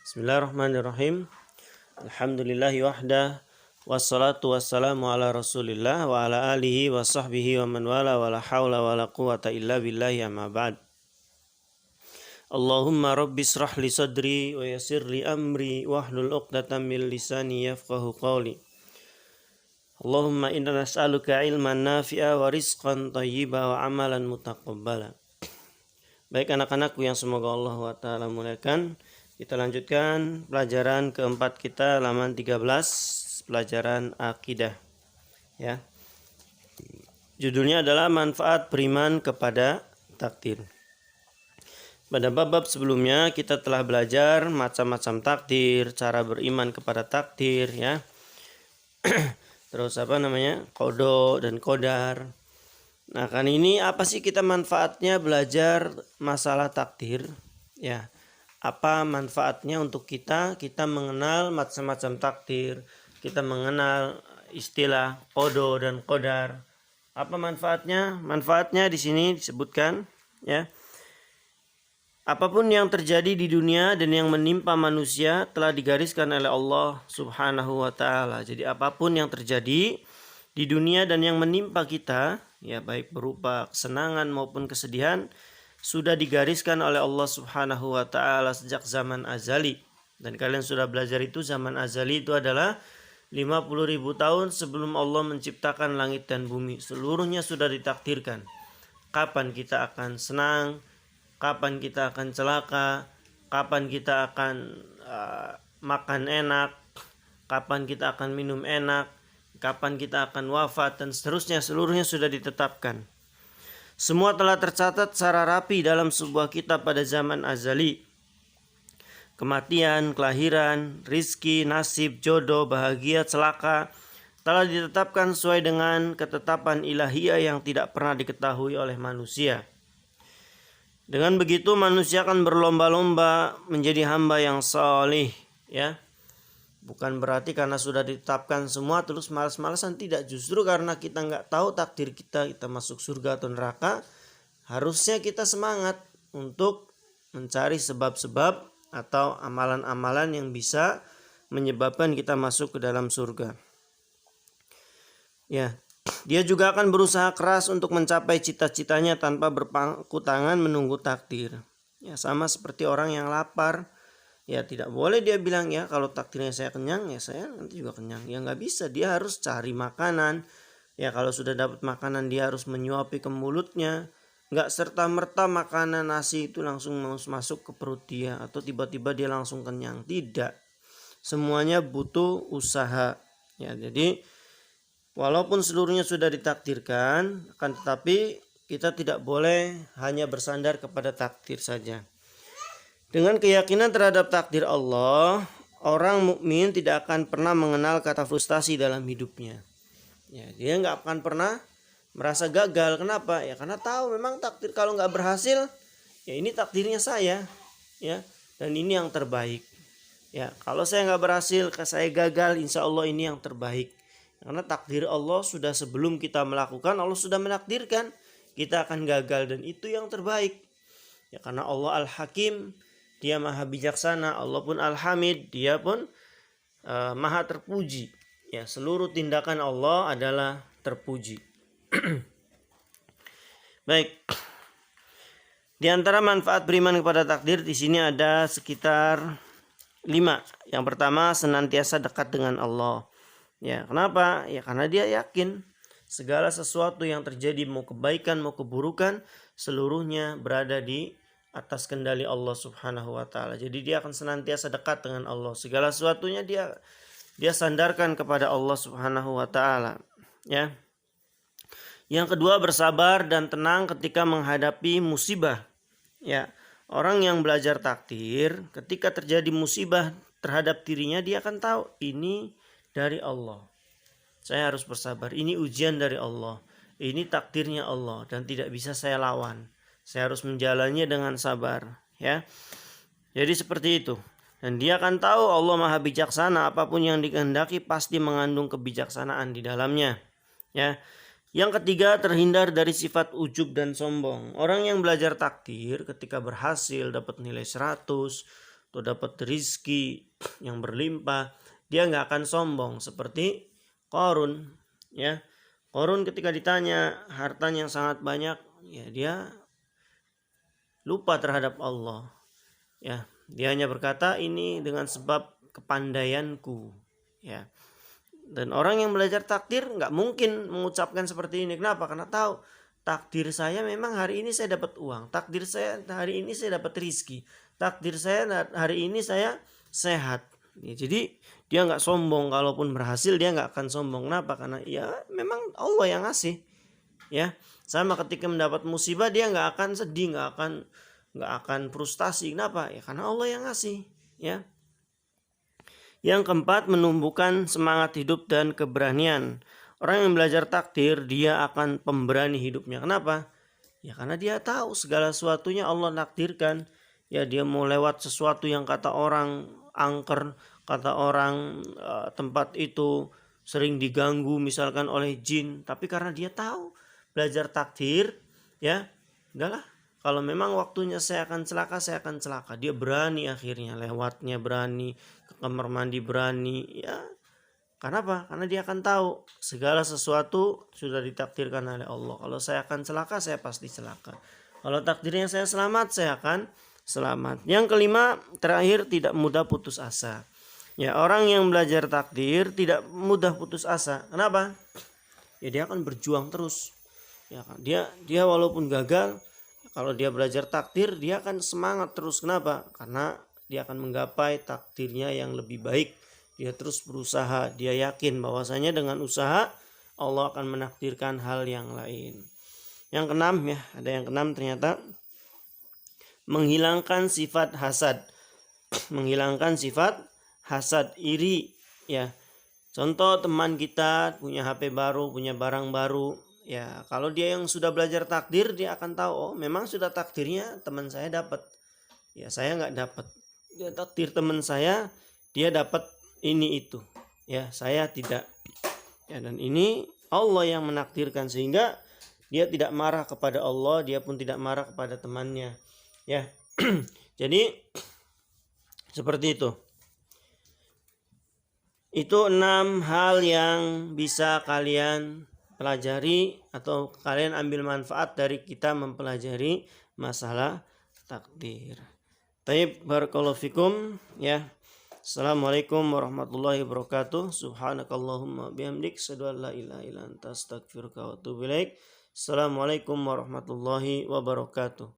Bismillahirrahmanirrahim. Alhamdulillahi wahdah. Wassalatu wassalamu ala rasulillah wa ala alihi wa sahbihi wa man wala wa la hawla wa la quwata illa billahi amma ba'd. Allahumma rabbi israh li sadri wa yassir li amri wahlul uqdatan min lisani yafqahu qawli. Allahumma inna nas'aluka ilman nafi'a wa rizqan thayyiba wa amalan mutaqabbala. Baik anak-anakku yang semoga Allah wa ta'ala muliakan, kita lanjutkan pelajaran keempat kita, halaman 13, pelajaran akidah. Ya. Judulnya adalah manfaat beriman kepada takdir. Pada bab-bab sebelumnya kita telah belajar macam-macam takdir, cara beriman kepada takdir, ya. Terus qada dan qadar. Nah, kan ini apa sih kita manfaatnya belajar masalah takdir? Ya. Apa manfaatnya untuk kita mengenal macam-macam takdir, kita mengenal istilah qada dan qadar. Apa manfaatnya? Manfaatnya di sini disebutkan, ya. Apapun yang terjadi di dunia dan yang menimpa manusia telah digariskan oleh Allah Subhanahu wa taala. Jadi apapun yang terjadi di dunia dan yang menimpa kita, ya, baik berupa kesenangan maupun kesedihan, sudah digariskan oleh Allah Subhanahu wa taala sejak zaman azali. Dan kalian sudah belajar itu, zaman azali itu adalah 50.000 tahun sebelum Allah menciptakan langit dan bumi. Seluruhnya sudah ditakdirkan. Kapan kita akan senang, kapan kita akan celaka, kapan kita akan makan enak, kapan kita akan minum enak, kapan kita akan wafat, dan seterusnya. Seluruhnya sudah ditetapkan. Semua telah tercatat secara rapi dalam sebuah kitab pada zaman azali. Kematian, kelahiran, rizki, nasib, jodoh, bahagia, celaka telah ditetapkan sesuai dengan ketetapan ilahiyah yang tidak pernah diketahui oleh manusia. Dengan begitu manusia akan berlomba-lomba menjadi hamba yang salih, ya. Bukan berarti karena sudah ditetapkan semua terus malas-malasan, tidak. Justru karena kita nggak tahu takdir kita masuk surga atau neraka, harusnya kita semangat untuk mencari sebab-sebab atau amalan-amalan yang bisa menyebabkan kita masuk ke dalam surga. Ya, dia juga akan berusaha keras untuk mencapai cita-citanya tanpa berpangku tangan menunggu takdir. Ya, sama seperti orang yang lapar. Ya, tidak boleh dia bilang, ya kalau takdirnya saya kenyang, ya saya nanti juga kenyang. Ya nggak bisa, dia harus cari makanan. Ya kalau sudah dapat makanan dia harus menyuapi ke mulutnya. Nggak serta-merta makanan nasi itu langsung masuk ke perut dia atau tiba-tiba dia langsung kenyang. Tidak. Semuanya butuh usaha. Ya, jadi walaupun seluruhnya sudah ditakdirkan, akan tetapi kita tidak boleh hanya bersandar kepada takdir saja. Dengan keyakinan terhadap takdir Allah, orang mukmin tidak akan pernah mengenal kata frustasi dalam hidupnya. Ya, dia nggak akan pernah merasa gagal. Kenapa? Ya karena tahu memang takdir, kalau nggak berhasil, ya ini takdirnya saya, ya, dan ini yang terbaik. Ya, kalau saya nggak berhasil, saya gagal, insya Allah ini yang terbaik. Karena takdir Allah sudah sebelum kita melakukan, Allah sudah menakdirkan kita akan gagal dan itu yang terbaik. Ya karena Allah Al-Hakim, Dia maha bijaksana. Allah pun Al-Hamid, Dia pun maha terpuji. Ya, seluruh tindakan Allah adalah terpuji. Baik. Di antara manfaat beriman kepada takdir di sini ada sekitar 5. Yang pertama, senantiasa dekat dengan Allah. Ya, kenapa? Ya karena dia yakin segala sesuatu yang terjadi, mau kebaikan mau keburukan, seluruhnya berada di atas kendali Allah Subhanahu wa taala. Jadi dia akan senantiasa dekat dengan Allah. Segala sesuatunya dia sandarkan kepada Allah Subhanahu wa taala, ya. Yang kedua, bersabar dan tenang ketika menghadapi musibah. Ya, orang yang belajar takdir, ketika terjadi musibah terhadap dirinya, dia akan tahu ini dari Allah. Saya harus bersabar. Ini ujian dari Allah. Ini takdirnya Allah dan tidak bisa saya lawan. Saya harus menjalaninya dengan sabar, ya. Jadi seperti itu. Dan dia akan tahu Allah maha bijaksana, apapun yang dikehendaki pasti mengandung kebijaksanaan di dalamnya, ya. Yang ketiga, terhindar dari sifat ujub dan sombong. Orang yang belajar takdir ketika berhasil dapat nilai 100, atau dapat rizki yang berlimpah, dia nggak akan sombong seperti Qarun. Ya, Qarun ketika ditanya hartanya yang sangat banyak, ya dia lupa terhadap Allah. Ya, dia hanya berkata ini dengan sebab kepandaianku. Ya, dan orang yang belajar takdir nggak mungkin mengucapkan seperti ini. Kenapa? Karena tahu takdir saya memang hari ini saya dapat uang, takdir saya hari ini saya dapat rizki, takdir saya hari ini saya sehat. Ya, jadi dia nggak sombong, kalaupun berhasil dia nggak akan sombong. Kenapa? Karena ya memang Allah yang ngasih. Ya, sama ketika mendapat musibah dia nggak akan sedih, nggak akan frustasi. Kenapa? Ya karena Allah yang ngasih. Ya. Yang keempat, menumbuhkan semangat hidup dan keberanian. Orang yang belajar takdir, dia akan pemberani hidupnya. Kenapa? Ya karena dia tahu segala sesuatunya Allah nakdirkan. Ya dia mau lewat sesuatu yang kata orang angker, kata orang tempat itu sering diganggu misalkan oleh jin. Tapi karena dia tahu belajar takdir, ya udahlah. Kalau memang waktunya saya akan celaka, saya akan celaka. Dia berani akhirnya, lewatnya berani, ke kamar mandi berani. Ya, karena apa? Karena dia akan tahu segala sesuatu sudah ditakdirkan oleh Allah. Kalau saya akan celaka, saya pasti celaka. Kalau takdirnya saya selamat, saya akan selamat. Yang kelima, terakhir, tidak mudah putus asa. Ya, orang yang belajar takdir tidak mudah putus asa. Kenapa? Ya dia akan berjuang terus. Ya kan? Dia walaupun gagal, kalau dia belajar takdir, dia akan semangat terus. Kenapa? Karena dia akan menggapai takdirnya yang lebih baik. Dia terus berusaha. Dia yakin bahwasanya dengan usaha Allah akan menakdirkan hal yang lain. Yang keenam, ya, ada yang keenam ternyata, menghilangkan sifat hasad. Menghilangkan sifat hasad, iri. Ya, contoh teman kita punya HP baru, punya barang baru. Ya, kalau dia yang sudah belajar takdir, dia akan tahu, oh memang sudah takdirnya teman saya dapat. Ya, saya nggak dapat. Dia takdir teman saya, dia dapat ini itu. Ya, saya tidak. Ya, dan ini Allah yang menakdirkan, sehingga dia tidak marah kepada Allah, dia pun tidak marah kepada temannya. Ya. Jadi seperti itu. Itu 6 hal yang bisa kalian pelajari atau kalian ambil manfaat dari kita mempelajari masalah takdir. Taib, barakallahu fikum, ya. Assalamualaikum warahmatullahi wabarakatuh. Subhanakallahumma bihamdik, asyhadu an la ilaha illa anta, astaghfiruka wa atubu ilaik. Assalamualaikum warahmatullahi wabarakatuh.